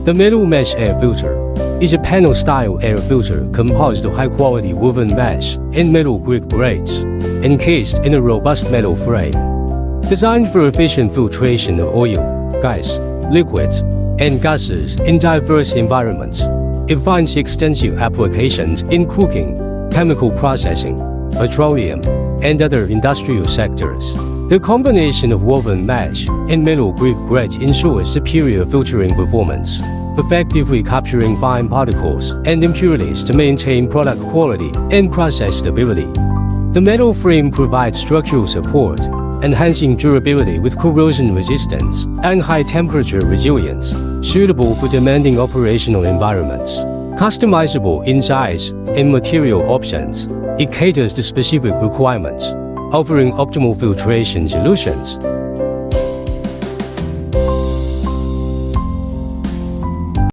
The metal mesh air filter is a panel-style air filter composed of high-quality woven mesh and metal-grade grates, encased in a robust metal frame. Designed for efficient filtration of oil, gas, liquids, and gases in diverse environments, it finds extensive applications in cooking, chemical processing, petroleum, and other industrial sectors. The combination of woven mesh and metal-grade grates ensures superior filtering performance, effectively capturing fine particles and impurities to maintain product quality and process stability. The metal frame provides structural support, enhancing durability with corrosion resistance and high-temperature resilience, suitable for demanding operational environments. Customizable in size and material options, it caters to specific requirements, offering optimal filtration solutions.